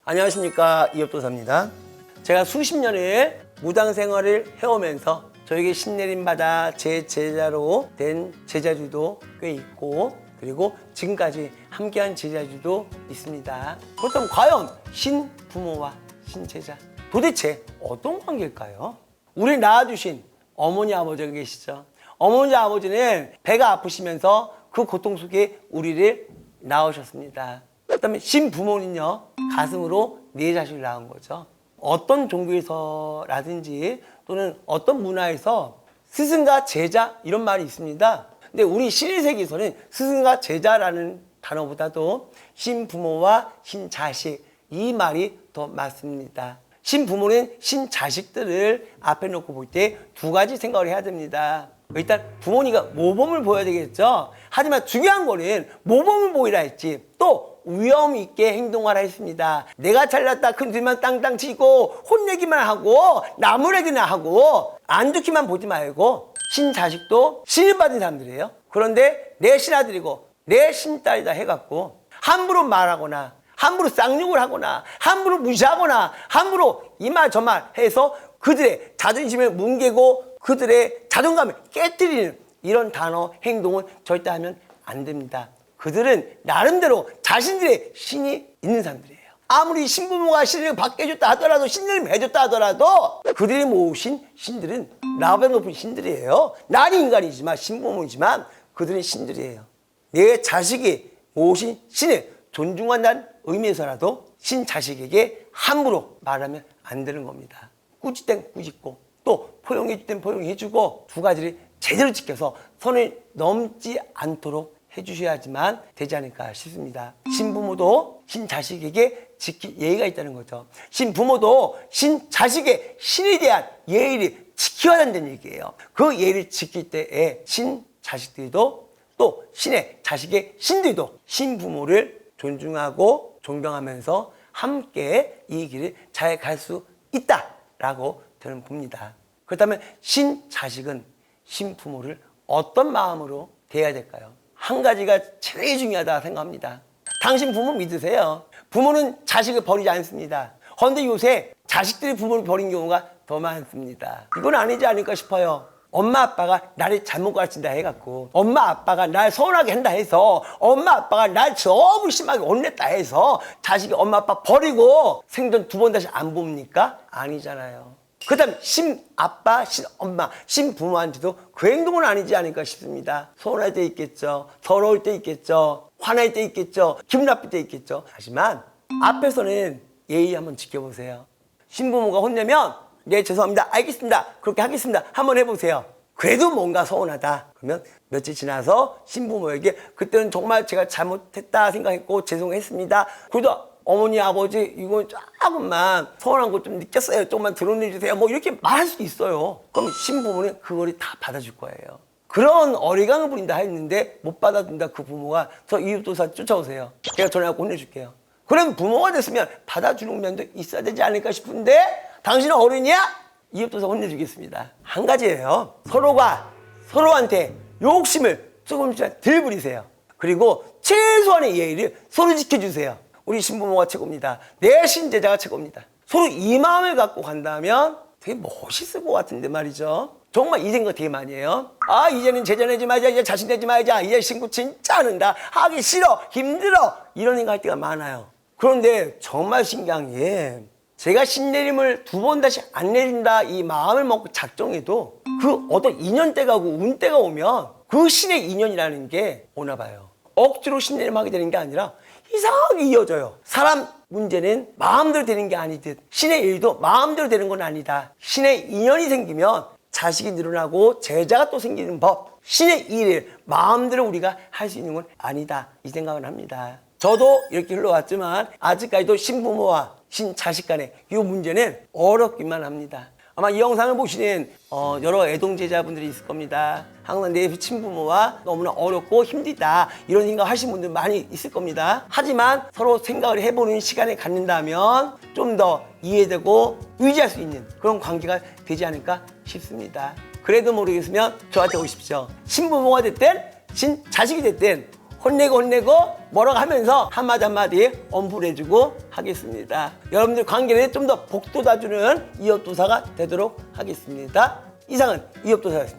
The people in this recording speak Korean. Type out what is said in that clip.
안녕하십니까, 이업도사입니다. 제가 수십 년의 무당 생활을 해오면서 저에게 신내림 받아 제 제자로 된 제자들도 꽤 있고, 그리고 지금까지 함께한 제자들도 있습니다. 그렇다면 과연 신부모와 신제자, 도대체 어떤 관계일까요? 우리 낳아주신 어머니 아버지가 계시죠. 어머니 아버지는 배가 아프시면서 그 고통 속에 우리를 낳으셨습니다. 그다음에 신부모는요, 가슴으로 네 자식을 낳은 거죠. 어떤 종교에서라든지 또는 어떤 문화에서 스승과 제자 이런 말이 있습니다. 근데 우리 신의 세계에서는 스승과 제자라는 단어보다도 신부모와 신자식, 이 말이 더 맞습니다. 신부모는 신자식들을 앞에 놓고 볼 때 두 가지 생각을 해야 됩니다. 일단 부모니까 모범을 보여야 되겠죠. 하지만 중요한 거는 모범을 보이라 했지 또 위험 있게 행동하라 했습니다. 내가 잘났다 큰 소리만 땅땅 치고 혼내기만 하고 나무래기나 하고 안 좋기만 보지 말고, 신자식도 신을 받은 사람들이에요. 그런데 내 신아들이고 내 신딸이다 해갖고 함부로 말하거나 함부로 쌍욕을 하거나 함부로 무시하거나 함부로 이말 저말 해서 그들의 자존심을 뭉개고 그들의 자존감을 깨뜨리는 이런 단어, 행동은 절대 하면 안 됩니다. 그들은 나름대로 자신들의 신이 있는 사람들이에요. 아무리 신부모가 신을 받게 해줬다 하더라도, 신을 해줬다 하더라도 그들이 모으신 신들은 나보다 높은 신들이에요. 나는 인간이지만 신부모이지만 그들은 신들이에요. 내 자식이 모으신 신을 존중한다는 의미에서라도 신자식에게 함부로 말하면 안 되는 겁니다. 꾸짖 땐 꾸짖고 또 포용해줄 땐 포용해주고, 두 가지를 제대로 지켜서 선을 넘지 않도록 해주셔야지만 되지 않을까 싶습니다. 신부모도 신자식에게 지킬 예의가 있다는 거죠. 신부모도 신자식의 신에 대한 예의를 지켜야 한다는 얘기예요. 그 예의를 지킬 때에 신자식들도 또 신의 자식의 신들도 신부모를 존중하고 존경하면서 함께 이 길을 잘 갈 수 있다라고 저는 봅니다. 그렇다면 신자식은 신부모를 어떤 마음으로 대해야 될까요? 한 가지가 제일 중요하다 생각합니다. 당신 부모 믿으세요. 부모는 자식을 버리지 않습니다. 그런데 요새 자식들이 부모를 버린 경우가 더 많습니다. 이건 아니지 않을까 싶어요. 엄마 아빠가 나를 잘못 가르친다 해갖고, 엄마 아빠가 날 서운하게 한다 해서, 엄마 아빠가 날 너무 심하게 혼냈다 해서 자식이 엄마 아빠 버리고 생전 두 번 다시 안 봅니까? 아니잖아요. 그 다음 신아빠, 신엄마, 신부모한테도 그 행동은 아니지 않을까 싶습니다. 서운할 때 있겠죠. 서러울 때 있겠죠. 화날 때 있겠죠. 기분 나쁠 때 있겠죠. 하지만 앞에서는 예의 한번 지켜보세요. 신부모가 혼내면 네, 죄송합니다. 알겠습니다. 그렇게 하겠습니다. 한번 해보세요. 그래도 뭔가 서운하다. 그러면 며칠 지나서 신부모에게 그때는 정말 제가 잘못했다 생각했고 죄송했습니다. 그래도 어머니, 아버지 이거 조금만 서운한 거 좀 느꼈어요. 조금만 드러내주세요. 뭐 이렇게 말할 수도 있어요. 그럼 신부모는 그거를 다 받아줄 거예요. 그런 어리광을 부린다 했는데 못 받아준다 그 부모가 저 이웃도사 쫓아오세요. 제가 전화하고 혼내줄게요. 그럼 부모가 됐으면 받아주는 면도 있어야 되지 않을까 싶은데, 당신은 어른이야? 이웃도사 혼내주겠습니다. 한 가지예요. 서로가 서로한테 욕심을 조금씩 덜 부리세요. 그리고 최소한의 예의를 서로 지켜주세요. 우리 신부모가 최고입니다. 내 신제자가 최고입니다. 서로 이 마음을 갖고 간다면 되게 멋있을 것 같은데 말이죠. 정말 이 생각 되게 많이 해요. 아, 이제는 제자 내지 말자, 이제 자신 내지 말자, 이제 신고 진짜 안 한다, 하기 싫어, 힘들어, 이런 생각할 때가 많아요. 그런데 정말 신기한 게, 제가 신내림을 두 번 다시 안 내린다 이 마음을 먹고 작정해도 그 어떤 인연때가 오고 운때가 오면 그 신의 인연이라는 게 오나 봐요. 억지로 신내림하게 되는 게 아니라 이상하게 이어져요. 사람 문제는 마음대로 되는 게 아니듯 신의 일도 마음대로 되는 건 아니다. 신의 인연이 생기면 자식이 늘어나고 제자가 또 생기는 법, 신의 일을 마음대로 우리가 할 수 있는 건 아니다, 이 생각을 합니다. 저도 이렇게 흘러왔지만 아직까지도 신부모와 신자식 간의 이 문제는 어렵기만 합니다. 아마 이 영상을 보시는 여러 애동제자분들이 있을 겁니다. 항상 내 친부모와 너무나 어렵고 힘들다 이런 생각 하시는 분들 많이 있을 겁니다. 하지만 서로 생각을 해보는 시간을 갖는다면 좀 더 이해되고 의지할 수 있는 그런 관계가 되지 않을까 싶습니다. 그래도 모르겠으면 저한테 오십시오. 신부모가 됐든 신자식이 됐든 혼내고 뭐라고 하면서 한마디 한마디 엄불해주고 하겠습니다. 여러분들 관계를 좀 더 복돋아주는 이업도사가 되도록 하겠습니다. 이상은 이업도사였습니다.